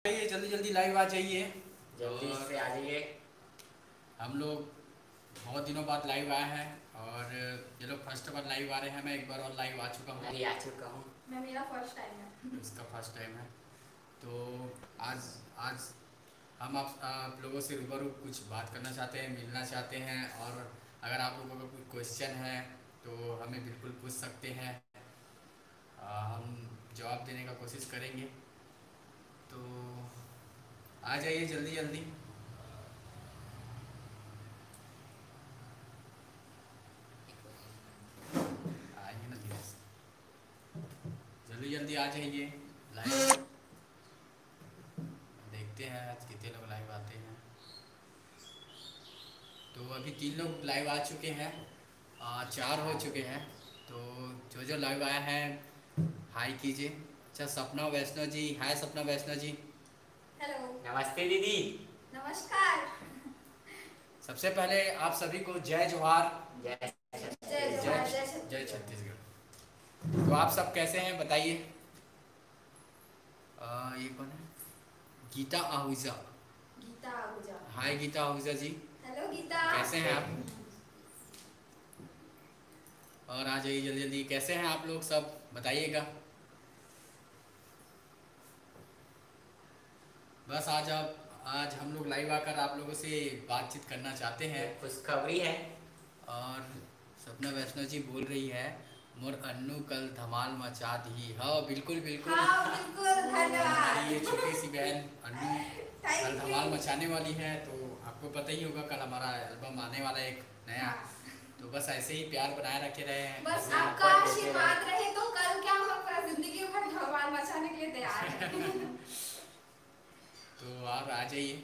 जल्दी जल्दी लाइव आ जाइए। जल्दी और से आ जाइए। हम लोग बहुत दिनों बाद लाइव आए हैं और ये लोग फर्स्ट बार लाइव आ रहे हैं। मैं एक बार और लाइव आ चुका मैं हूँ। भी आ चुका हूँ। मेरा फर्स्ट टाइम है। इसका फर्स्ट टाइम है। तो आज आज हम आप लोगों से रूबरू कुछ बात करना चाहते हैं, मिलना चाहते हैं। और अगर आप लोगों का कोई क्वेश्चन है तो हमें बिल्कुल पूछ सकते हैं। हम जवाब देने का कोशिश करेंगे। तो आ जाइए जल्दी जल्दी। आइए ना धीरे से, जल्दी जल्दी आ जाइए लाइव। देखते हैं आज कितने लोग लाइव आते हैं। तो अभी 3 लोग लाइव आ चुके हैं, 4 हो चुके हैं। तो जो जो लाइव आया है हाय कीजिए। अच्छा सपना वैष्णव जी, हाय सपना वैष्णव जी। हेलो। नमस्ते दीदी। नमस्कार। सबसे पहले आप सभी को जय जोहार। जय जय जय जोहार, जय जय छत्तीसगढ़। छत्तीसगढ़। तो आप सब कैसे हैं बताइए। ये कौन है? गीता आहूजा। गीता आहूजा। हाय गीता आहूजा जी। हेलो गीता। कैसे हैं आप? और आ जाइए जल्दी जल्दी। कैसे हैं आप लोग सब बताइएगा। बस आज हम लोग लाइव आकर आप लोगों से बातचीत करना चाहते हैं। खुशखबरी है। और सपना वैष्णव जी बोल रही है मोर अन्नू कल धमाल मचा दी। हाँ बिल्कुल बिल्कुल। हाँ बिल्कुल, धन्यवाद। हमारी ये छोटी सी बहन अन्नू कल थैंक यू। धमाल मचाने वाली है। तो आपको पता ही होगा कल हमारा एल्बम आने वाला है एक नया। तो बस ऐसे ही प्यार बनाए रखे रहे हैं। बस आपका आशीर्वाद रहे तो कल क्या हम पूरा जिंदगी भर धमाल मचाने के लिए तैयार हैं। तो आप आ जाइए।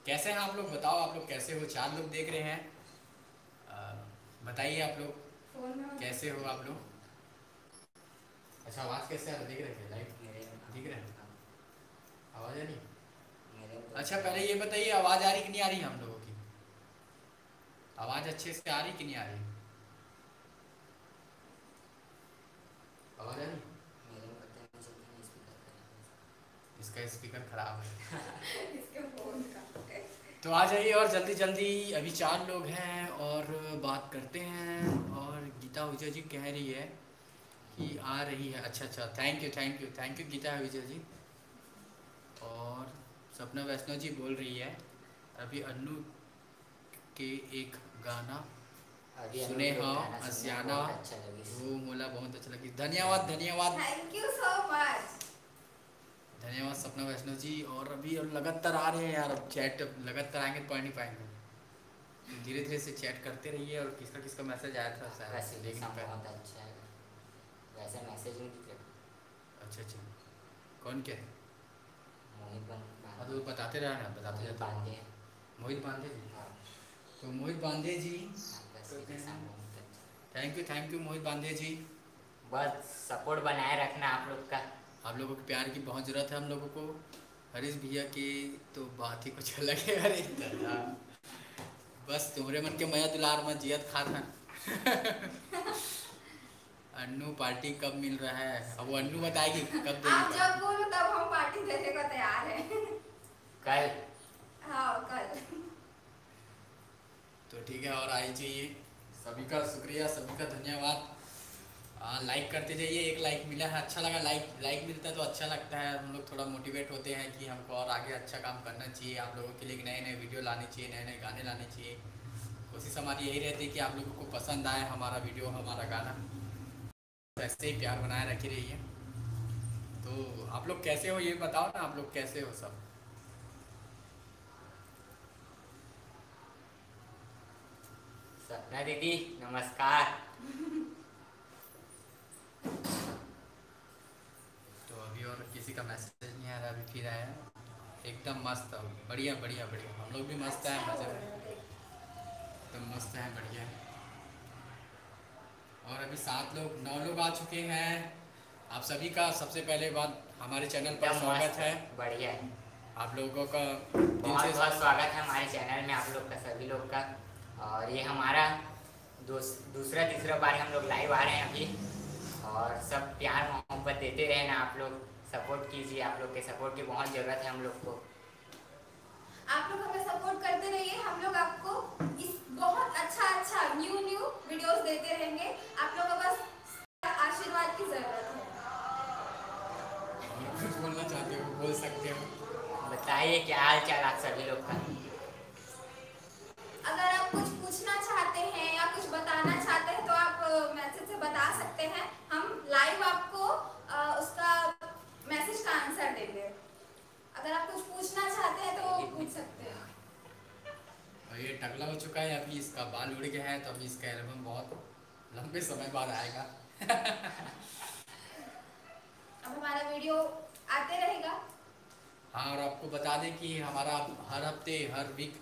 कैसे हैं आप लोग बताओ, आप लोग कैसे हो? 4 लोग देख रहे हैं। बताइए आप लोग फोन में कैसे हो आप लोग। अच्छा आवाज़ कैसे आ रहा है? देख रहे थे लाइव दिख रहे हैं? आवाज़ आ रही? अच्छा पहले ये बताइए आवाज़ आ रही कि नहीं आ रही हम लोगों की? आवाज़ अच्छे से आ रही कि नहीं आ रही? आवाज़ आ रही? इसका स्पीकर खराब है। इसके फोन का। तो आ जाइए और जल्दी जल्दी। अभी 4 लोग हैं और बात करते हैं। और गीता आहूजा जी कह रही है कि आ रही है। अच्छा अच्छा, thank you thank you thank you Geeta Ahuja ji. और सपना वैष्णव जी बोल रही है अभी अन्नू के एक गाना सुने हाँ आसियाना वो मोला बहुत अच्छा लगी। धन्यवाद धन्यवाद थैंक यू सो मच। धन्यवाद सपना वैष्णव जी। और अभी और लगातार आ रहे हैं यार। अब चैट लगातार आएंगे तो पढ़ नहीं पाएंगे। धीरे धीरे से चैट करते रहिए। और किसका किसका मैसेज आया था शायद देख नहीं पाया। बहुत अच्छा है। वैसे मैसेज नहीं दिखे। अच्छा अच्छा, कौन क्या है? मोहित हाँ तो बताते रहे ना, बताते जाते पांडे। मोहित पांडे जी। हाँ। तो मोहित Pandey ji thank thank you मोहित पांडे जी। बस सपोर्ट बनाए रखना आप लोग का। आप लोगों के प्यार की बहुत ज़रूरत है हम लोगों को। हरीश भैया की तो बात ही कुछ अलग है। अरे दादा बस तुम्हारे मन के मया दुलार में जियत खा था। अन्नू पार्टी कब मिल रहा है? अब वो अन्नू बताएगी कब देगी। आप जब बोलो तब हम पार्टी देने को तैयार हैं। कल। हाँ कल। तो ठीक है और आई चाहिए। सभी का शुक्रिया, सभी का धन्यवाद। लाइक करते जाइए। एक लाइक मिला है, अच्छा लगा। लाइक मिलता है तो अच्छा लगता है। हम लोग थोड़ा मोटिवेट होते हैं कि हमको और आगे अच्छा काम करना चाहिए। आप लोगों के लिए नए नए वीडियो लाने चाहिए, नए नए गाने लाने चाहिए। कोशिश हमारी यही रहती है कि आप लोगों को पसंद आए हमारा वीडियो, हमारा गाना। ऐसे ही प्यार बनाए रखे रहिए। तो आप लोग कैसे हो ये बताओ ना, आप लोग कैसे हो सब? सपना दीदी नमस्कार। तो अभी और किसी का मैसेज नहीं आ रहा। अभी फिर आया एकदम मस्त। बढ़िया बढ़िया बढ़िया। हम लोग भी मस्त हैं, मजे में एकदम मस्त हैं, बढ़िया। और अभी 7 लोग 9 लोग आ चुके हैं। आप सभी का सबसे पहले बात हमारे चैनल पर स्वागत है। बढ़िया है। आप लोगों का बहुत बहुत स्वागत है हमारे चैनल में आप लोग का, सभी लोग का। और ये हमारा दूसरा तीसरा बार हम लोग लाइव आ रहे हैं अभी। और सब प्यार मोहब्बत देते रहे ना आप लोग। सपोर्ट कीजिए, आप लोग के सपोर्ट की बहुत ज़रूरत है हम लोग को। आप लोग हमें सपोर्ट करते रहिए, हम लोग आपको इस बहुत अच्छा न्यू वीडियोस देते रहेंगे। आप लोग को बस आशीर्वाद की जरूरत है। और कुछ बोलना चाहते हो बोल सकते हो। बताइए क्या हाल चाल आप सभी लोग का। अगर आप कुछ पूछना चाहते हैं या कुछ बताना चाहते हैं तो आप मैसेज से बता सकते हैं। हम लाइव आपको उसका मैसेज का आंसर देंगे। अगर आप कुछ पूछना चाहते हैं तो पूछ सकते हैं। और ये टकला हो चुका है, अभी इसका बाल उड़ गया है, तो अभी इसका एल्बम बहुत लंबे समय बाद आएगा। अब हमारा वीडियो आते रहेगा। हाँ, और आपको बता दें कि हमारा हर हफ्ते हर वीक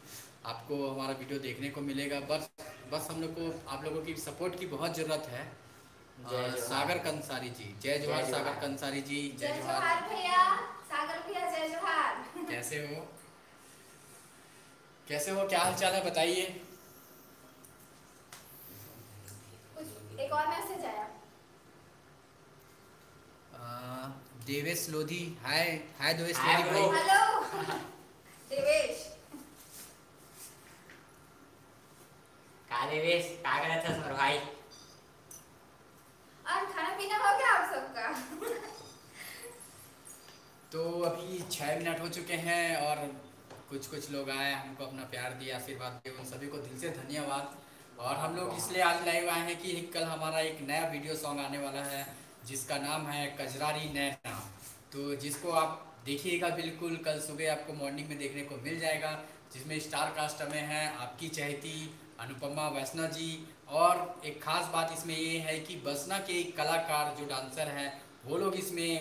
आपको हमारा वीडियो देखने को मिलेगा। बस हम लोग को आप लोगों की सपोर्ट की बहुत ज़रूरत है। जय जोहार। सागर कंसारी जी, जय जोहार। सागर कंसारी जी, जय जोहार भैया। सागर भैया जय जोहार। कैसे हो, क्या हाल चाल है बताइए। कुछ एक और मैसेज आया। देवेश लोधी, हाय हाय देवेश हाय लोधी ब्रो। भाई। हेलो देवेश। देवेश क्या कर रहा था तुम्हारा भाई। और खाना पीना हो गया आप सबका? तो अभी 6 मिनट हो चुके हैं और कुछ लोग आए, हमको अपना प्यार दिया, आशीर्वाद दिया, उन सभी को दिल से धन्यवाद। और हम लोग इसलिए आज लाइव आए हैं कि कल हमारा एक नया वीडियो सॉन्ग आने वाला है जिसका नाम है कजरारी नैना। तो जिसको आप देखिएगा, बिल्कुल कल सुबह आपको मॉर्निंग में देखने को मिल जाएगा, जिसमें स्टार कास्ट में है आपकी चहेती अनुपमा वैष्णव जी। और एक खास बात इसमें ये है कि बसना के एक कलाकार जो डांसर हैं वो लोग इसमें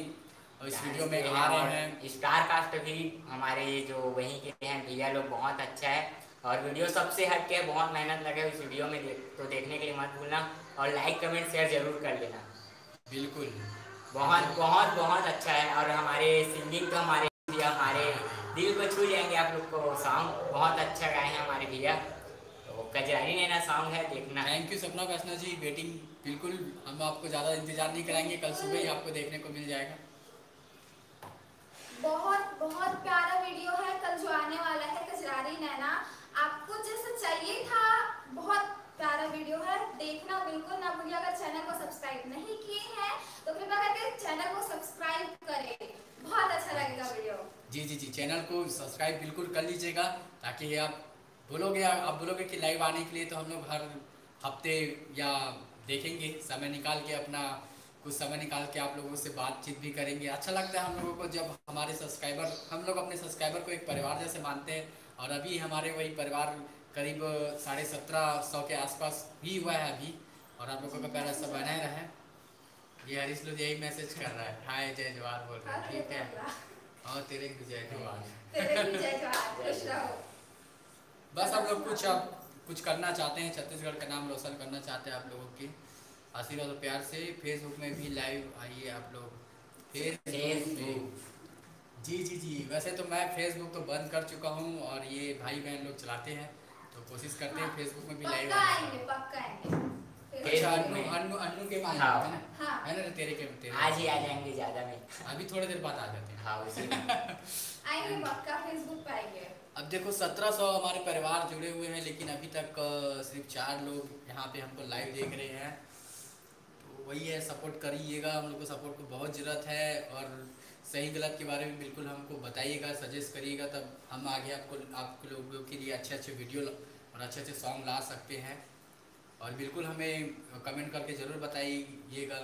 इस वीडियो में आ रहे हैं। स्टार कास्ट भी हमारे जो वहीं के हैं भैया लोग बहुत अच्छा है और वीडियो सबसे हट के बहुत मेहनत लगे इस वीडियो में तो देखने के लिए मत भूलना और लाइक कमेंट शेयर जरूर कर लेना। बिल्कुल बहुत बहुत बहुत अच्छा है और हमारे सिंगिंग तो हमारे दिल को छू जाएंगे। आप लोग को सॉन्ग बहुत अच्छा गाए हैं हमारे भैया, तो कजरारी नैना सॉन्ग है, देखना। थैंक यू सपना वैष्णव जी, वेटिंग। बिल्कुल हम आपको ज़्यादा इंतजार नहीं कराएंगे, कल सुबह ही आपको देखने को मिल जाएगा। बहुत बहुत प्यारा वीडियो है कल जो आने वाला है कजरारी नैना। आपको जैसा चाहिए था, बहुत प्यारा वीडियो है, देखना बिल्कुल ना भूलिए। अगर चैनल को सब्सक्राइब नहीं किए हैं तो कृपया करके चैनल को सब्सक्राइब करें, बहुत अच्छा लगेगा वीडियो। जी जी जी, चैनल को सब्सक्राइब बिल्कुल कर लीजिएगा ताकि आप बोलोगे कि लाइव आने के लिए, तो हम लोग हर हफ्ते या देखेंगे, समय निकाल के अपना कुछ समय निकाल के आप लोगों से बातचीत भी करेंगे। अच्छा लगता है हम लोगों को जब हम लोग अपने सब्सक्राइबर को एक परिवार जैसे मानते हैं। और अभी हमारे वही परिवार करीब 1750 के आसपास ही हुआ है अभी। और आप लोगों का प्यार ऐसा बना रहे। ये हरीश लोग यही मैसेज कर रहा है, हाय जय जवाहर बोल रहे हैं। ठीक है, और तेरे भी जय जवाहर। बस हम लोग कुछ करना चाहते हैं, छत्तीसगढ़ का नाम रोशन करना चाहते हैं आप लोगों के आशीर्वाद और प्यार से। फेसबुक में भी लाइव आइए आप लोग, फेसबुक। जी जी जी, वैसे तो मैं फेसबुक तो बंद कर चुका हूँ और ये भाई बहन लोग चलाते हैं, तो कोशिश करते हैं फेसबुक में भी लाइव आएंगे। पक्का आएंगे। अच्छा, अन्नू के माँ हाँ। है ना? हाँ। है ना? तेरे आज ही आ जाएंगे, ज़्यादा में अभी थोड़ी देर बाद आ जाते हैं। हाँ उसी आएंगे, पक्का फेसबुक पे आएंगे। अब देखो 1700 हमारे परिवार जुड़े हुए हैं, लेकिन अभी तक सिर्फ 4 लोग यहाँ पे हमको लाइव देख रहे हैं। तो वही है, सपोर्ट करिएगा, हम लोग को सपोर्ट को बहुत ज़रूरत है। और सही गलत के बारे में बिल्कुल हमको बताइएगा, सजेस्ट करिएगा, तब हम आगे आपको लोगों के लिए अच्छे अच्छे वीडियो और अच्छे अच्छे सॉन्ग ला सकते हैं। और बिल्कुल हमें कमेंट करके ज़रूर बताइएगा,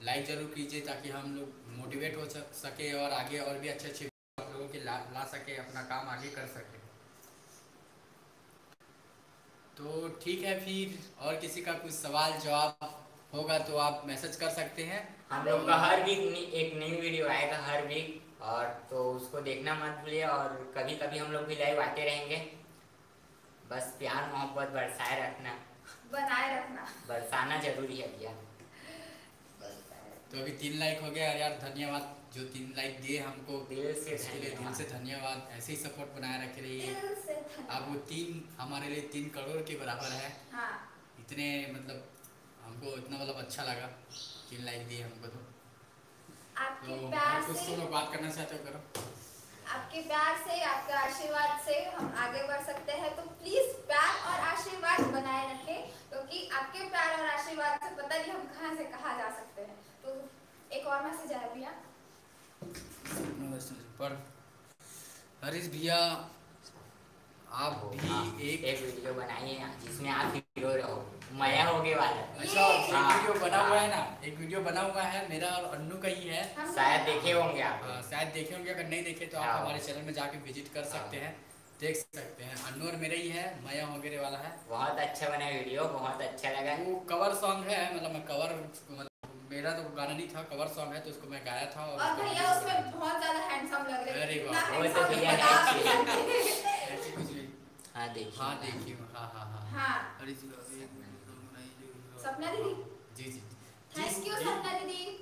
लाइक ज़रूर कीजिए ताकि हम लोग मोटिवेट हो सके और आगे और भी अच्छे अच्छे आप लोगों के ला सके, अपना काम आगे कर सके। तो ठीक है, फिर और किसी का कुछ सवाल जवाब होगा तो आप मैसेज कर सकते हैं। हम लोग का हर वीक एक नई वीडियो आएगा हर वीक, और तो उसको देखना मत भूलिए। और कभी कभी हम लोग भी लाइव आते रहेंगे, बस प्यार मोहब्बत बरसाए रखना, बनाए रखना, बरसाना जरूरी है भैया। तो अभी 3 लाइक हो गया यार, धन्यवाद जो 3 लाइक दिए हमको, दिल से इसके लिए दिल से धन्यवाद। ऐसे ही सपोर्ट बनाए रखे रहिए। दिल से धन्यवाद। अब वो 3 हमारे लिए 3 करोड़ के बराबर है। हाँ। इतने मतलब हमको इतना मतलब अच्छा लगा, 3 लाइक दिए हमको तो। आपके तो प्यार कुछ से, तो लोग बात करना चाहते हो, करो। आपके प्यार से, आपके आशीर्वाद से हम आगे बढ़ सकते हैं, तो प्लीज प्यार और आशीर्वाद बनाए रखें, क्योंकि आपके प्यार और आशीर्वाद से पता नहीं हम कहां से कहां जा सकते हैं। तो एक और मैसेज आया भैया पर हरीश भैया, आप भी एक वीडियो बनाई है जिसमें आप हीरो रहो, मया होगे वाला। अच्छा, एक वीडियो बना हुआ है ना, एक वीडियो बना हुआ है मेरा और अन्नू का ही है। शायद देखे होंगे आप। शायद देखे होंगे, अगर नहीं देखे तो आप हमारे चैनल में जाके विजिट कर सकते हैं, देख सकते हैं। अन्नू और मेरा ही है, मया वगैरह वाला है। बहुत अच्छा बना वीडियो, बहुत अच्छा लगा। वो कवर सॉन्ग है, मतलब मैं कवर, मतलब मेरा तो गाना नहीं था, कवर सॉन्ग है, तो उसको मैं गाया था। और भैया उसमें बहुत ज्यादा हैंडसम लग रहे हैं। अरे इतना वाह, वो तो handsome भैया बता है। नहीं ऐसी कुछ नहीं। हाँ देखिए। हाँ देखिए, हाँ हाँ हाँ हाँ। अरे सपना दीदी, जी जी, थैंक यू सपना दीदी।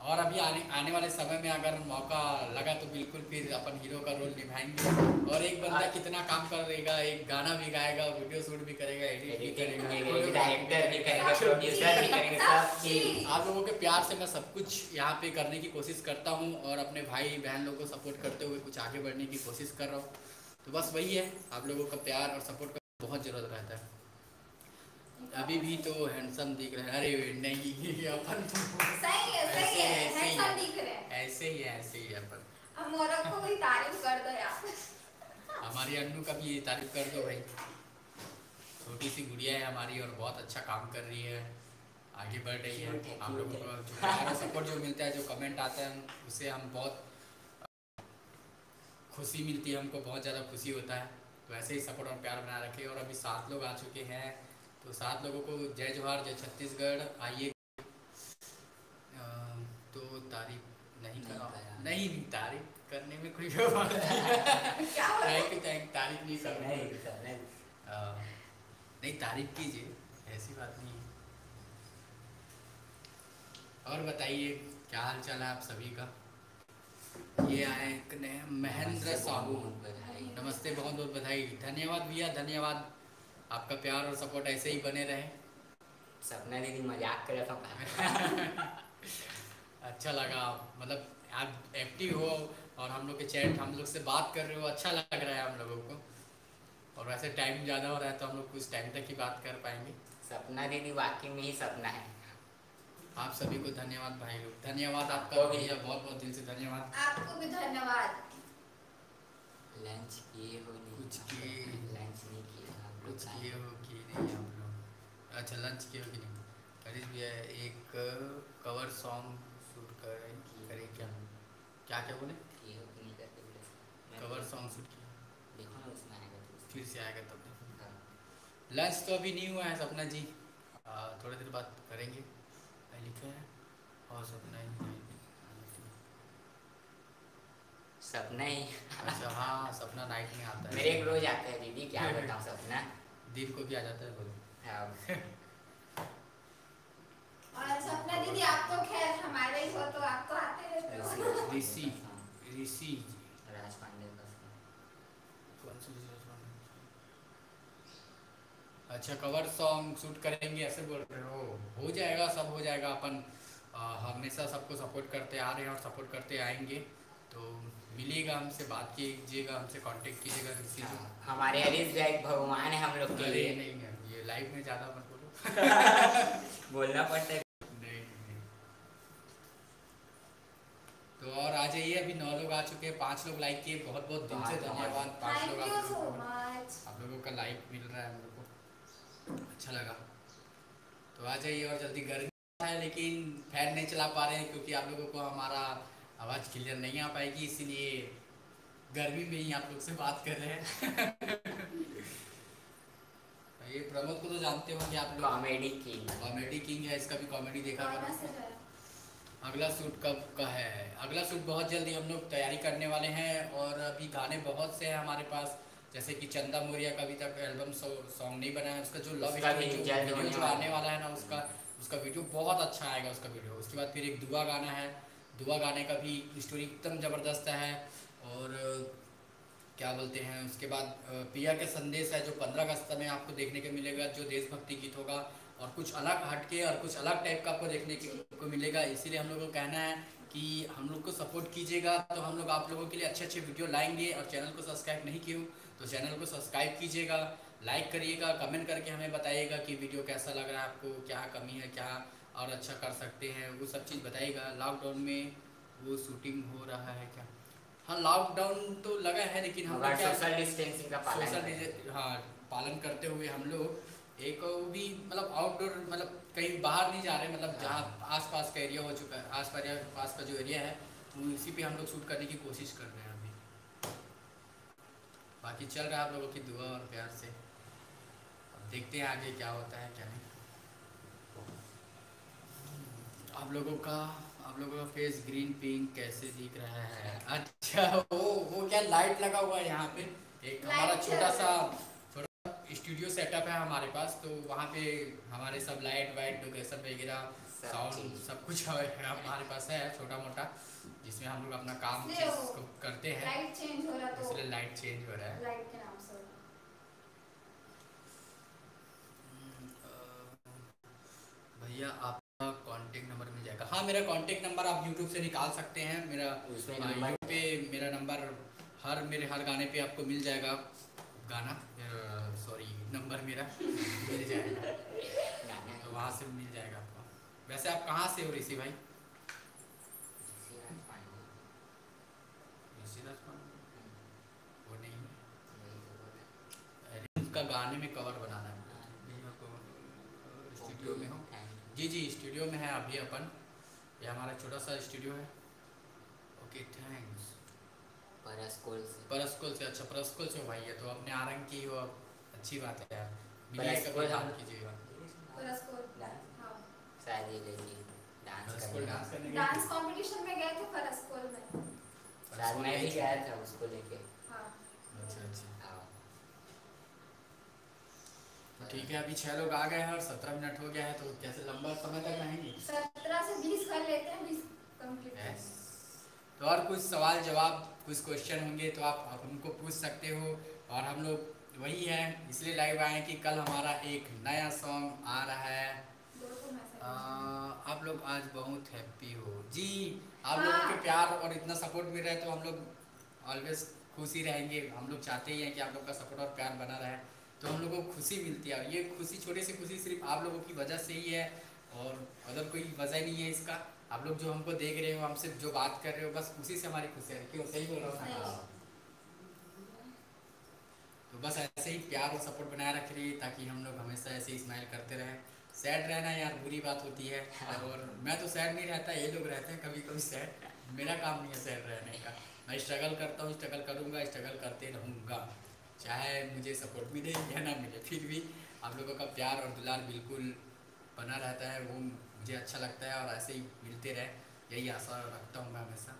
और अभी आने वाले समय में अगर मौका लगा तो बिल्कुल फिर अपन हीरो का रोल निभाएंगे। और एक बंदा कितना काम करेगा, एक गाना भी गाएगा, वीडियो शूट भी करेगा, एडिट भी करेगा, डायरेक्टर भी करेगा, प्रोड्यूसर भी करेगा, सब चीज। आप लोगों के प्यार से मैं सब कुछ यहाँ पे करने की कोशिश करता हूँ, और अपने भाई बहन लोगों को सपोर्ट करते हुए कुछ आगे बढ़ने की कोशिश कर रहा हूँ। तो बस वही है, आप लोगों का प्यार और सपोर्ट का बहुत ज़रूरत रहता है। अभी भी तो हैंडसम दिख रहे हैं। अरे नहीं, अपन तो सही है, सही है, हैंडसम दिख रहे हैं। ऐसे ही है, ऐसे ही है अपन। हम औरत को भी तारीफ कर दो यार। हमारी अन्नू का भी तारीफ कर दो भाई। छोटी सी गुड़िया है हमारी और बहुत अच्छा काम कर रही है, आगे बढ़ रही है। आप लोगों को जो प्यार और सपोर्ट जो मिलता है, जो कमेंट आते हैं, उससे हम बहुत खुशी मिलती है, हमको बहुत ज़्यादा खुशी होता है। तो ऐसे ही सपोर्ट और प्यार बनाए रखें। और अभी 7 लोग आ चुके हैं, तो 7 लोगों को जय जोहार, जय छत्तीसगढ़। आइए, तो तारीफ नहीं करा, नहीं तारीफ करने में कोई बात नहीं, तारीफ नहीं करना, नहीं तारीफ कीजिए, ऐसी बात नहीं है। और बताइए क्या हाल चाल है आप सभी का। ये आए महेंद्र साहू, नमस्ते, बहुत बहुत बधाई। धन्यवाद भैया, धन्यवाद। आपका प्यार और सपोर्ट ऐसे ही बने रहे। सपना दीदी मजाक कर रहा था। अच्छा लगा, मतलब आप एक्टिव हो और हम लोग के चैट, हम लोग से बात कर रहे हो, अच्छा लग रहा है हम लोगों को। और वैसे टाइम ज़्यादा हो रहा है तो हम लोग कुछ टाइम तक ही बात कर पाएंगे। सपना दीदी वाकई में ही सपना है। आप सभी को धन्यवाद भाई लोग, धन्यवाद आपका भैया, बहुत बहुत दिल से धन्यवाद। आपको भी धन्यवाद। लंच किए हो नहीं? कुछ किए, लंच नहीं किए आप लोग? कुछ किए हो कि नहीं आप लोग? अच्छा, लंच किए हो कि नहीं? हरीश भैया एक कवर सॉन्ग शूट करें क्या? क्या क्या बोले? किए हो कि नहीं करते बोले? कवर सॉन्ग शूट किया, देखो ना उसमें आएगा तो। फिर से आएगा तब देखो। हाँ। लंच तो अभी नहीं हुआ है सपना जी, थोड़ी देर बाद करेंगे, लिखा है। और सपना ही सपना ही। अच्छा हाँ, सपना नाइट में आता है। मेरे एक रोज आता है दीदी, क्या बताऊँ सपना। दिन को भी आ जाता है बोलो। हाँ। और सपना दीदी आप तो खैर हमारे ही हो, तो आप तो आते रहते हो। ऋषि, ऋषि राज पांडे का। अच्छा, कवर सॉन्ग शूट करेंगे ऐसे बोल रहे हो जाएगा, सब हो जाएगा। अपन हमेशा सबको सपोर्ट करते आ रहे हैं और सपोर्ट करते आएंगे। तो मिलिएगा, हमसे बात कीजिएगा, हमसे कांटेक्ट कीजिएगा। ऋषि हाँ, हमारे हरीश भाई भगवान है हम लोग के अरे लिए। नहीं है, ये लाइव में ज़्यादा मत बोलो। बोलना पड़ता है। नहीं। तो और आ जाइए, अभी 9 लोग आ चुके हैं, 5 लोग लाइक किए, बहुत बहुत दिल से धन्यवाद। 5 लोग थैंक यू सो मच। आप लोगों का लाइक मिल रहा है हम लोग को, अच्छा लगा। तो आ जाइए। और जल्दी, गर्मी है लेकिन फैन नहीं चला पा रहे हैं क्योंकि आप लोगों को हमारा आवाज़ क्लियर नहीं आ पाएगी, इसीलिए गर्मी में ही आप लोग से बात कर रहे हैं। ये प्रमोद को तो जानते होंगे आप लोग, कॉमेडी किंग है, इसका भी कॉमेडी देखा करो। अगला शूट कब का है? अगला शूट बहुत जल्दी हम लोग तैयारी करने वाले हैं। और अभी गाने बहुत से हैं हमारे पास, जैसे कि चंदा मोरिया का अभी तक एल्बम सॉन्ग नहीं बना है, उसका जो लव वीडियो जो आने वाला है ना, उसका वीडियो बहुत अच्छा आएगा उसका वीडियो। उसके बाद फिर एक दुआ गाना है, दुआ गाने का भी स्टोरी एकदम ज़बरदस्त है। और क्या बोलते हैं, उसके बाद पिया के संदेश है जो 15 अगस्त में आपको देखने को मिलेगा, जो देशभक्ति गीत होगा और कुछ अलग हटके और कुछ अलग टाइप का आपको देखने को मिलेगा। इसीलिए हम लोग को कहना है कि हम लोग को सपोर्ट कीजिएगा, तो हम लोग आप लोगों के लिए अच्छे अच्छे वीडियो लाएंगे। और चैनल को सब्सक्राइब नहीं किए हो तो चैनल को सब्सक्राइब कीजिएगा, लाइक करिएगा, कमेंट करके हमें बताइएगा कि वीडियो कैसा लग रहा है आपको, क्या कमी है, क्या और अच्छा कर सकते हैं, वो सब चीज़ बताइएगा। लॉकडाउन में वो शूटिंग हो रहा है क्या? हाँ, लॉकडाउन तो लगा है, लेकिन हम लोग क्या सोशल डिस्टेंसिंग का पालन हाँ पालन करते हुए हम लोग एक भी मतलब आउटडोर मतलब कहीं बाहर नहीं जा रहे, मतलब जहाँ आसपास का एरिया हो चुका है, पास का जो एरिया है वो इसी पे हम लोग शूट करने की कोशिश कर रहे हैं अभी। बाकी चल रहा है आप लोगों की दुआ और प्यार से, अब देखते हैं आगे क्या होता है क्या नहीं। आप लोगों का फेस ग्रीन पिंक कैसे दिख रहा है? अच्छा, वो क्या लाइट लगा हुआ है यहाँ पे, एक हमारा छोटा सा स्टूडियो सेटअप है हमारे पास, तो वहाँ पे हमारे सब लाइट वाइट लोकेशन वगैरह साउंड सब कुछ हमारे पास है छोटा मोटा, जिसमें हम लोग अपना काम करते हैं। लाइट चेंज हो रहा तो इसलिए लाइट चेंज हो रहा है। लाइट के नाम से भैया आपका कांटेक्ट नंबर मिल जाएगा? हाँ, मेरा कांटेक्ट नंबर आप यूट्यूब से निकाल सकते हैं। मेरा यूट्यूब पे मेरा नंबर मेरे हर गाने पे आपको मिल जाएगा, नंबर मेरा मिल जाएगा, तो वहाँ से मिल जाएगा आपको। वैसे आप कहाँ से हो ऋषि भाई? वो नहीं, उनका गाने में कवर बनाना है, स्टूडियो में हो? जी जी, स्टूडियो में है अभी अपन, ये हमारा छोटा सा स्टूडियो है। Okay, thanks. परस्कोल से? अच्छा, परस्कोल से हो भाई, है तो अपने आरंग की हो, अच्छी बात है यार, मिलिए कभी, काम कीजिएगा। डांस करने गए डांस कंपटीशन में गए थे परस्कोल में, शायद मैं भी गया था उसको लेके। हाँ। अच्छा, ठीक है, अभी 6 लोग आ गए हैं और 17 मिनट हो गया है, तो कैसे लंबा समय तक रहेंगे? 17 से 20 कर लेते हैं, 20 कंप्लीट। तो और कुछ सवाल जवाब, कुछ क्वेश्चन होंगे तो आप उनको पूछ सकते हो। और हम लोग वही है, इसलिए लाइव आए कि कल हमारा एक नया सॉन्ग आ रहा है। आप लोग आज बहुत हैप्पी हो जी, आप लोगों के प्यार और इतना सपोर्ट मिल रहा है तो हम लोग ऑलवेज खुशी रहेंगे। हम लोग चाहते ही हैं कि आप लोग का सपोर्ट और प्यार बना रहे, तो हम लोगों को खुशी मिलती है। और ये खुशी, छोटी सी खुशी सिर्फ आप लोगों की वजह से ही है, और अदर कोई वजह नहीं है इसका। आप लोग जो हमको देख रहे हो, हमसे जो बात कर रहे हो, बस उसी से हमारी खुशी है। क्यों, सही बोल रहा हूँ? तो बस ऐसे ही प्यार और सपोर्ट बनाए रखिए, ताकि हम लोग हमेशा ऐसे ही स्माइल करते रहें। सैड रहना यार बुरी बात होती है, और मैं तो सैड नहीं रहता, ये लोग रहते हैं कभी कभी सैड, मेरा काम नहीं है सैड रहने का। मैं स्ट्रगल करता हूँ, स्ट्रगल करूँगा, स्ट्रगल करते रहूँगा, चाहे मुझे सपोर्ट मिले या ना मिले, फिर भी आप लोगों का प्यार और दुलार बिल्कुल बना रहता है, वो मुझे अच्छा लगता है, और ऐसे ही मिलते रहे, यही आशा रखता हूँ मैं हमेशा।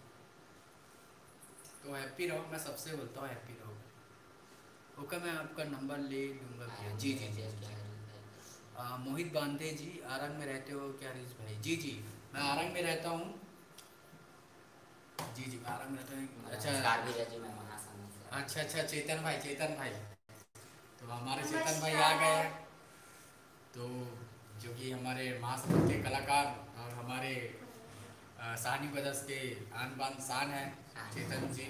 तो हैप्पी रहो, मैं सबसे बोलता हूँ हैप्पी रहो। ओके, मैं आपका नंबर ले लूँगा भैया। जी जी जी, मोहित बांधे जी, आरंग में रहते हो क्या रीस भाई? जी जी, मैं आरंग में रहता हूँ। जी जी, मैं आरंग में रहता हूँ। अच्छा, चेतन भाई, तो हमारे चेतन भाई आ गए हैं, तो जो कि हमारे मास्टर के कलाकार और हमारे सानी ब्रदर्स के आन बान शान है, चेतन जी,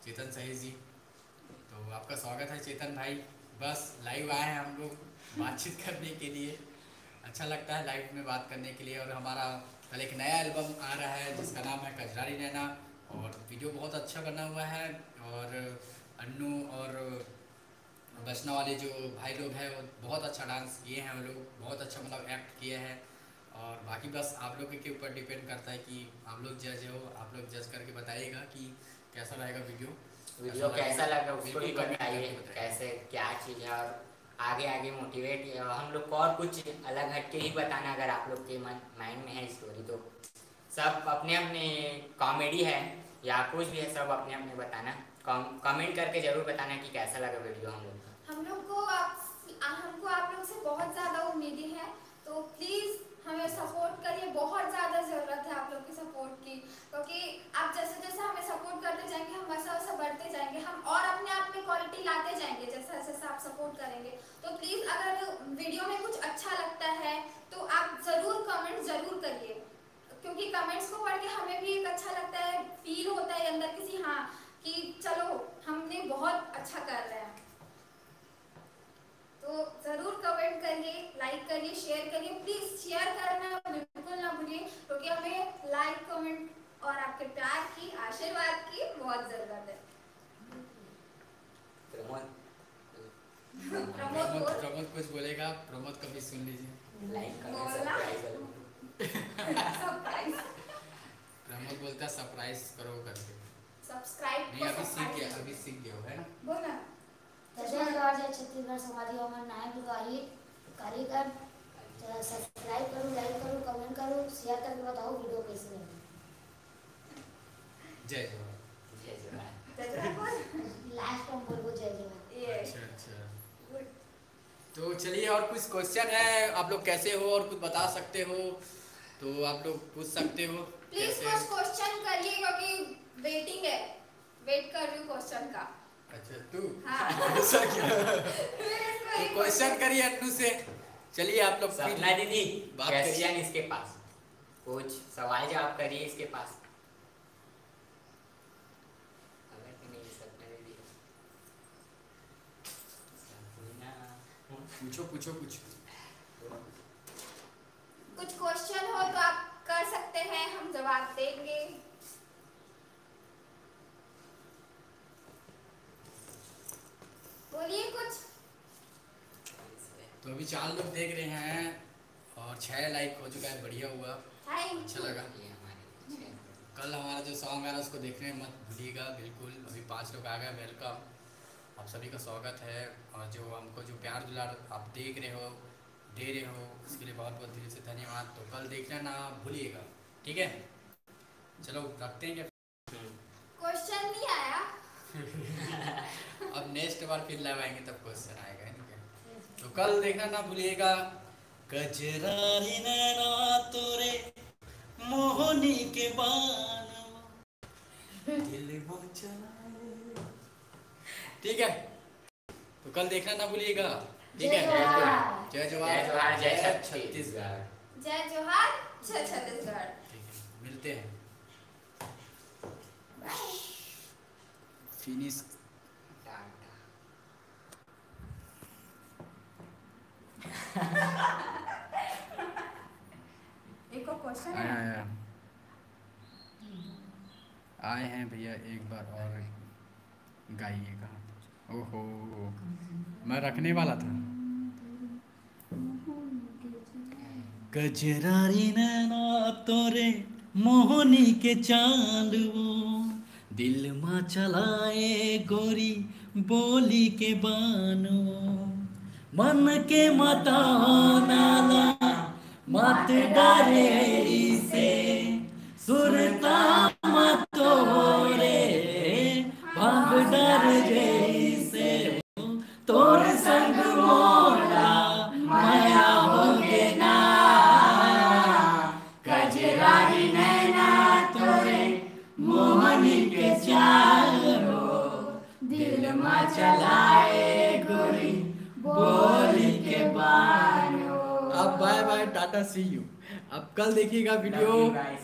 चेतन सही जी। तो आपका स्वागत है चेतन भाई। बस लाइव आए हैं हम लोग बातचीत करने के लिए, अच्छा लगता है लाइव में बात करने के लिए। और हमारा कल एक नया एल्बम आ रहा है जिसका नाम है कजरारी नैना, और वीडियो बहुत अच्छा बना हुआ है, और अन्नू और बचना वाले जो भाई लोग हैं वो बहुत अच्छा डांस किए हैं, वो लोग बहुत अच्छा मतलब एक्ट किए हैं। और बाकी बस आप लोग के ऊपर डिपेंड करता है कि आप लोग जज हो, आप लोग जज करके बताइएगा कि कैसा रहेगा वीडियो कैसा लगा उसको भी बताइए, कैसे क्या चीज़ है, और आगे आगे मोटिवेट हम लोग को और कुछ अलग हट के ही बताना। अगर आप लोग के माइंड में है स्टोरी, तो सब अपने अपने कॉमेडी है या कुछ भी है, सब अपने अपने बताना, कमेंट करके जरूर बताना कि कैसा लगा वीडियो। हमको आप लोग से बहुत ज़्यादा उम्मीदें हैं, तो प्लीज़ हमें सपोर्ट करिए, बहुत ज़्यादा ज़रूरत है आप लोग की सपोर्ट की, क्योंकि आप जैसे जैसे हमें सपोर्ट करते जाएंगे हम वैसा वैसा बढ़ते जाएंगे, हम और अपने आप में क्वालिटी लाते जाएंगे जैसा जैसा आप सपोर्ट करेंगे। तो प्लीज़ अगर वीडियो में कुछ अच्छा लगता है तो आप ज़रूर कमेंट ज़रूर करिए, क्योंकि कमेंट्स को पढ़ के हमें भी एक अच्छा लगता है, फील होता है अंदर किसी हाँ कि चलो हमने बहुत अच्छा कर रहे हैं। तो जरूर कमेंट करिए, लाइक करिए, शेयर करिए, प्लीज शेयर करना बिल्कुल ना भूलिए, क्योंकि हमें लाइक कमेंट और आपके प्यार की, आशीर्वाद की बहुत जरूरत है। प्रमोद कुछ बोलेगा, प्रमोद कभी सुन लीजिए। लाइक प्रमोद बोलता है सरप्राइज करो करके। सब्सक्राइब नहीं अभी सीख गया है ना। बोला जय जवाहर जय छत्तीसगढ़ समाधि अमर नायक दुआरी कार्यकर। सब्सक्राइब करो, लाइक करो, कमेंट करो, शेयर करके बताओ वीडियो कैसी लगी। जय जवाहर। जय जवाहर। लास्ट में बोलो जय जवाहर। अच्छा तो चलिए, और कुछ क्वेश्चन है, आप लोग कैसे हो और कुछ बता सकते हो तो आप लोग पूछ सकते हो। प्लीज कुछ क्वेश्चन करिए क्योंकि वेटिंग है, वेट कर रही हूँ क्वेश्चन का। अच्छा तू हाँ। ऐसा क्या? तो क्वेश्चन करिए अन्नू से। चलिए आप लोग सपना दीदी बात क्वेश्चन इसके पास, कुछ सवाल जवाब करिए इसके पास। पूछो कुछ क्वेश्चन हो तो आप कर सकते हैं, हम जवाब देंगे। बोलिए कुछ। तो अभी 4 लोग देख रहे हैं और 6 लाइक हो चुका है, बढ़िया हुआ, अच्छा लगा। कल हमारा जो सॉन्ग आ रहा है उसको देखने मत भूलिएगा बिल्कुल। अभी 5 लोग आ गए, वेलकम, आप सभी का स्वागत है। और जो हमको जो प्यार दुलार आप दे रहे हो उसके लिए बहुत बहुत दिल से धन्यवाद। तो कल देखना ना भूलिएगा, ठीक है। चलो रखते हैं क्या? क्वेश्चन नहीं आया। अब नेक्स्ट बार फिर लगाएंगे तब क्वेश्चन आएगा, ठीक है। तो कल देखना ना भूलिएगा। कजरारी नैना तोरे मोहनी के बान दिल में चलाए, ठीक है। तो कल देखना ना भूलिएगा, ठीक है। जय जवाहर जय छत्तीसगढ़। जय जोहार जय छत्तीसगढ़। ठीक है, मिलते हैं। फिनिश। एक और क्वेश्चन आया आए हैं भैया, एक बार और गाइएगा। ओहो, मैं रखने वाला था। कजरारी नैना तोरे मोहनी के चांद वो दिल में चलाए गोरी बोली के बानो मन के मता नाला मत डरे से सुरता मत तोरे भाग डर जैसे तोर संग मोरा माया होगे ना कजरारी नैना तोरे मोहनी के चारो दिल में चलाए गोरी बोली के बानो। अब bye bye, tata, see you. अब कल देखिएगा वीडियो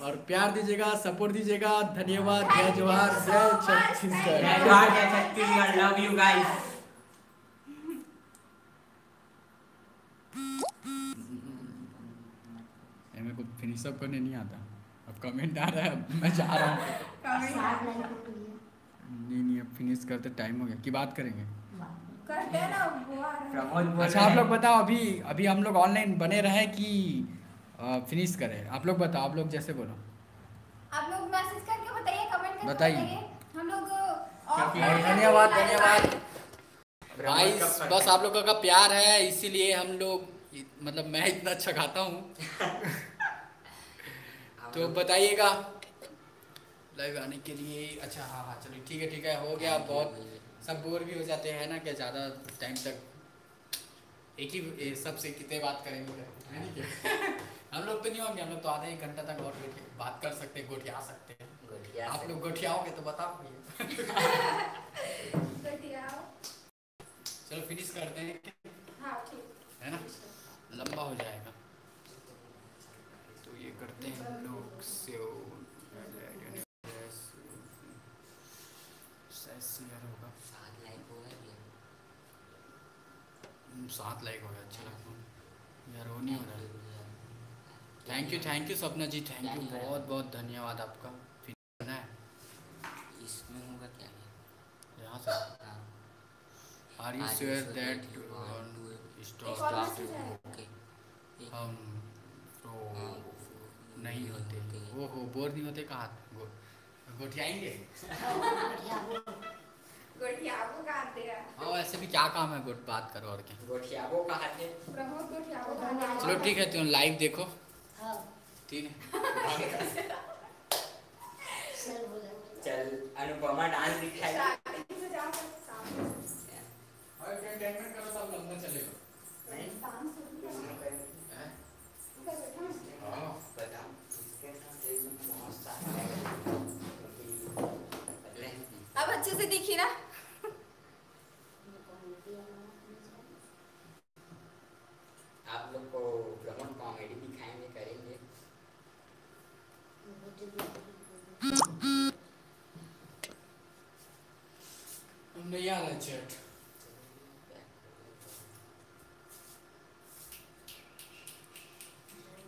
और प्यार दीजिएगा, सपोर्ट दीजिएगा। धन्यवाद। जय जवाहर जय छत्तीसगढ़। जय जवाहर जय छत्तीसगढ़। Love you guys. मेरे को फिनिश अप करने नहीं आता। अब कमेंट आ रहा है, मैं जा रहा हूँ। नहीं अब फिनिश करते, टाइम हो गया। की बात करेंगे करते हैं ना, वो आ रहा है। अच्छा आप लोग बताओ, अभी हम लोग ऑनलाइन बने रहे कि फिनिश करें? आप लोग बताओ, आप लोग जैसे बोलो। आप लोग मैसेज करके बताइए, कमेंट करके बताइए। हम लोग और धन्यवाद गाइस। बस आप लोगों का प्यार है, इसीलिए हम लोग, मतलब मैं इतना अच्छा गाता हूँ। तो बताइएगा लाइव आने के लिए। अच्छा हाँ चलो ठीक है, हो गया। बहुत सब बोर भी हो जाते हैं ना, क्या ज़्यादा टाइम तक एक ही सबसे कितने बात करेंगे। हम लोग तो नहीं होंगे, हम लोग तो आधे 1 घंटा तक और बात कर सकते हैं, गोठिया सकते हैं। आप लोग गोठियाओगे तो बताओ भैया। चलो फिनिश करते हैं। हाँ ठीक है ना, लंबा हो जाएगा तो ये करते हैं हम लोग। शेयर होगा। 7 लाइक हो गए भैया। 7 लाइक हो गया, अच्छा लगता है यार, वो नहीं हो रहा। थैंक यू सपना जी, थैंक यू, बहुत बहुत धन्यवाद आपका। फिर करना है इसमें होगा क्या? यहाँ से। आर यू श्योर दैट एक और मैसेज है। हम तो नहीं होते, वो हो बोर नहीं होते, कहाँ गोठियाएंगे। गोठियाबो कहते हैं। हाँ वैसे भी क्या काम है, बात करो और क्या। गोठियाबो कहा थे। प्रमोद गोठियाबो कहते हैं। चलो ठीक है, तुम लाइव देखो। हाँ ठीक है। सर बोला। चल अनुपमा डांस दिखाएगी। स्टार्टिंग से जाओ सामने। और एंटरटेनमेंट करो, सब लंबा चलेगा। नहीं डांस शुरू करो। हैं? इधर बैठो ना। हाँ बताओ इसके साथ एक बहुत सारा है। अब अच्छे से दिखी ना। आप लोग को प्रमोद कॉमेडी दिखाएंगे, करेंगे। नहीं आ रहा चैट।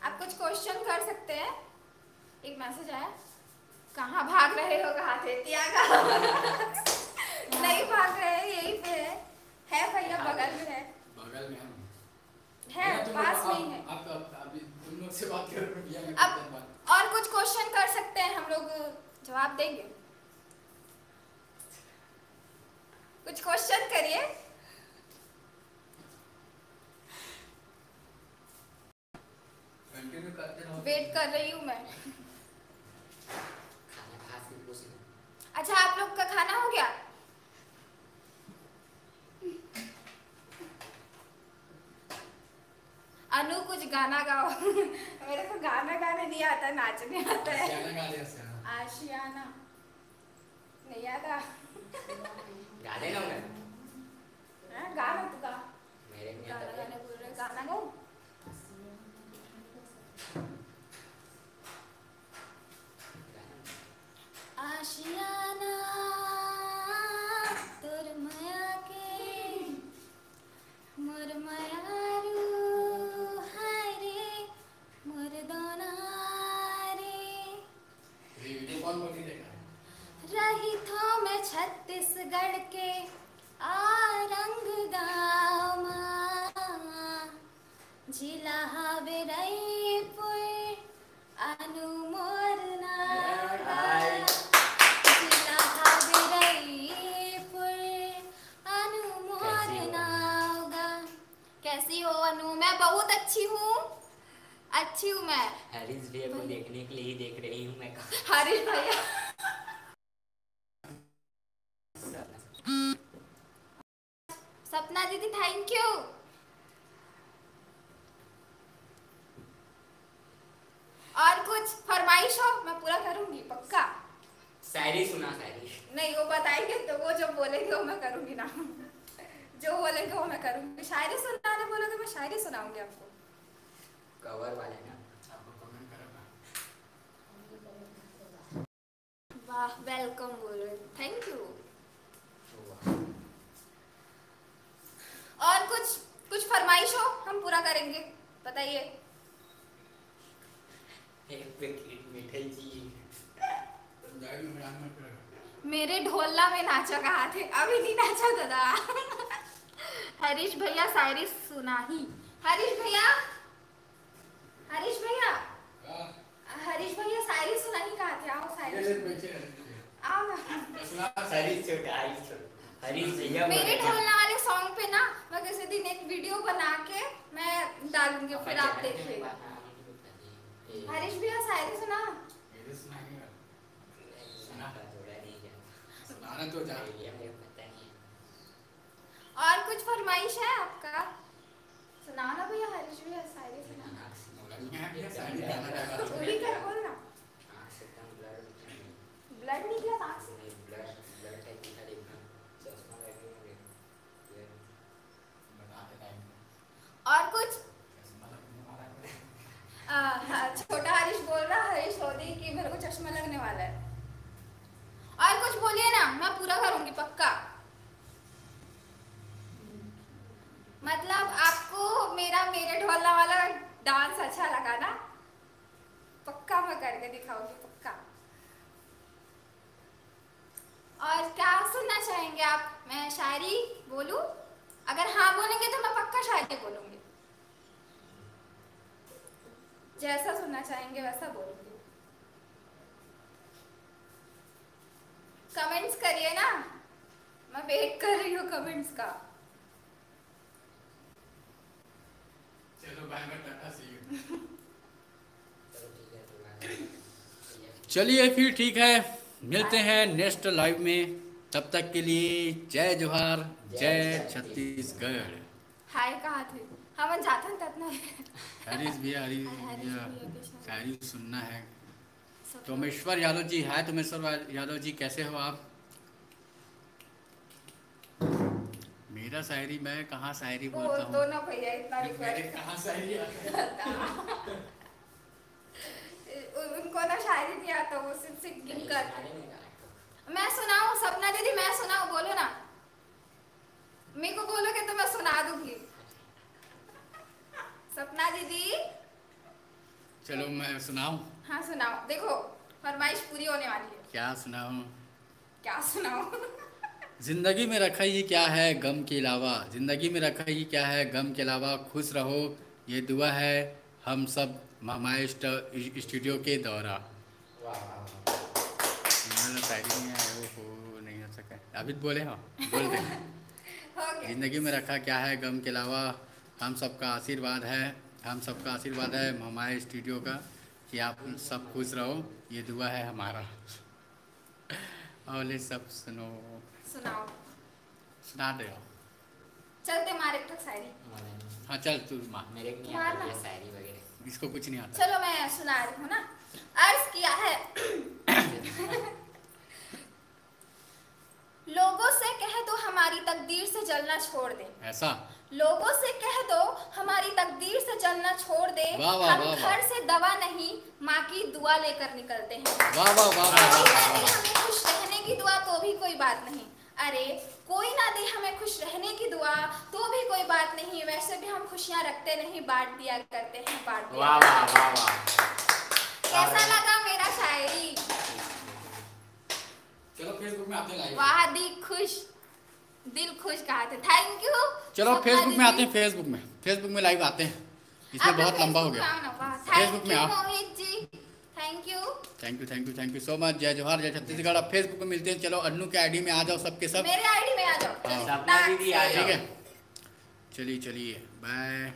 आप कुछ क्वेश्चन कर सकते हैं। एक मैसेज आया, कहाँ भाग रहे हो, कहाँ थे त्यागा। नहीं भाग रहे, यहीं पे है भैया, बगल में है। बगल में हम है पास नहीं है। आप अभी तुम लोग से बात कर रहे हो। अब और कुछ क्वेश्चन कर सकते हैं, हम लोग जवाब देंगे। कुछ क्वेश्चन करिए। कंटिन्यू करते रहो। वेट कर रही हूँ मैं। खाना खा फिर कुछ नहीं। अच्छा आप लोग का खाना हो गया? अनु कुछ गाना गाओ। मेरे को गाना गाने नहीं आता, नाचने आता है। क्या गा रहे हो सर? आशियाना नहीं आता। गा देना मैं। हाँ, गाना तू गा। मेरे में गाना आता गाने बोल रहे, गाना गाओ। आशियाना तोर माया के मोर मायारू हाय रे मोर दोना रे। वीडियो कॉल पर नहीं देखा है। रही थो मैं छत्तीसगढ़ के आरंग गाँव मां, जिला हवे रायपुर अनु मोर नागा। जिला हवे रायपुर अनु मोर नागा। कैसी हो अनु? मैं बहुत अच्छी हूँ, अच्छी हूँ मैं। हरीश भैया को देखने के लिए ही देख रही हूँ मैं। हरीश भैया सपना दीदी थैंक यू। और कुछ फरमाइश हो मैं पूरा करूंगी पक्का। शायरी सुना शायरी। नहीं वो बताएंगे तो वो जो बोलेंगे वो मैं करूंगी ना। जो बोलेंगे वो मैं करूंगी। शायरी सुनाने बोलोगे मैं शायरी सुनाऊंगी आपको। कवर वाले ना। आपको कमेंट करेगा। वाह वेलकम बोल रहे, थैंक यू। और कुछ फरमाइश हो हम पूरा करेंगे, बताइए। एक पैकेट मिठाई चाहिए। जाएगी मैदान में करेगा। मेरे ढोलना में नाचा कहाँ थे? अभी नहीं नाचा दादा। हरीश भैया शायरी सुना ही। हरीश भैया, हरीश भैया, हाँ। हरीश भैया शायरी सुना ही कहाँ थे? आओ ये शायरी ले पीछे है। आओ ना। सुना हरीश छोटा हरीश भैया मेरे ढोलना वाले सॉन्ग पे ना मैं किसी दिन एक वीडियो बना के मैं डालूंगी, फिर आप देखिएगा। हरीश भैया शायरी सुना। ये सुनाएगा। सुनाना तो जा। और कुछ फरमाइश है आपका? सुनाओ ना भैया, हरीश भैया शायरी सुना। चोरी कर बोल ना। ब्लड निकला आँख से। और कुछ छोटा हरीश बोल रहा, हरीश लोधी कि मेरे को चश्मा लगने वाला है। और कुछ बोलिए ना, मैं पूरा करूंगी डांस अच्छा लगा ना? पक्का मैं करके दिखाऊंगी, पक्का। और क्या सुनना चाहेंगे आप? मैं शायरी बोलूं? अगर हाँ बोलेंगे तो मैं पक्का शायरी बोलूंगी। जैसा सुनना चाहेंगे वैसा बोलूंगी। कमेंट्स करिए ना, मैं वेट कर रही हूँ कमेंट्स का। चलो bye bye, tata, see you. चलिए फिर ठीक है, मिलते हैं नेक्स्ट लाइव में। तब तक के लिए जय जोहार, जय छत्तीसगढ़। हाय कहाँ थे हम? जाथन ततना हरीश भैया, हरीश हरीश भैया भैया के साथ। शायरी सुनना है। सब तोमेश्वर यादव जी, हाय तोमेश्वर यादव जी, कैसे हो आप? मेरा शायरी, मैं कहाँ शायरी बोल बोलता दो हूँ? ना भैया, इतना मेरे रिक्वेस्ट। कहाँ शायरी उनको ना शायरी नहीं आता, वो सिर्फ सिंगिंग करते। मैं सुनाऊं सपना दीदी? मैं सुनाऊं? बोलो ना, मेरे को बोलोगे तो मैं सुना दूंगी। सपना दीदी। चलो मैं सुनाऊं। हाँ सुनाओ, देखो फरमाइश पूरी होने वाली है। क्या सुनाऊं? क्या सुनाओ? जिंदगी में रखा ही क्या है गम के अलावा, जिंदगी में रखा ही क्या है गम के अलावा, खुश रहो ये दुआ है हम सब हमारे स्टूडियो के दौरा। शायरी नहीं आया, वो नहीं हो सका, अभी बोले हो, बोल दे। हो गया। जिंदगी में रखा क्या है गम के अलावा, हम सबका आशीर्वाद है, हम सबका आशीर्वाद है हमारे स्टूडियो का, कि आप सब खुश रहो ये दुआ है हमारा। और ये सब सुनो, सुनाओ, सुना दे। चलते मारे तक शायरी। हाँ चल तू माँ, मेरे को नहीं मारना। आती है शायरी वगैरह। इसको कुछ नहीं आता। चलो मैं सुना रही हूँ ना। अर्ज किया है। लोगों से कह दो हमारी तकदीर से जलना छोड़ दे। ऐसा? लोगों से कह दो हमारी तकदीर से जलना छोड़ दे। वाह वाह हम वाह घर से दवा नहीं माँ की दुआ लेकर निकलते हैं। वाह वाह वाह वाह कोई वाह ना दे वाह। हमें खुश रहने की दुआ तो भी कोई बात नहीं। अरे कोई ना दे हमें खुश रहने की दुआ तो भी कोई बात नहीं, वैसे भी हम खुशियाँ रखते नहीं, बांट दिया करते हैं, बांट दिया। वाह वाह वाह वाह। कैसा लगा मेरा शायरी? चलो फेसबुक में आते लाइव। वाह दी खुश, दिल खुश कहा थे। Thank you. चलो फेसबुक में आते हैं, फेसबुक में लाइव आते हैं, इसमें बहुत लंबा हो गया। फेसबुक में आओ। Mohit ji, thank you. Thank you so much. जय जोहार, जय छत्तीसगढ़। अब फेसबुक में मिलते हैं। चलो अन्नू के आईडी में आ जाओ सबके सब। मेरे आईडी में आ जाओ। हाँ। सपना दीदी आ ठीक जाओ। है, चलिए बाय।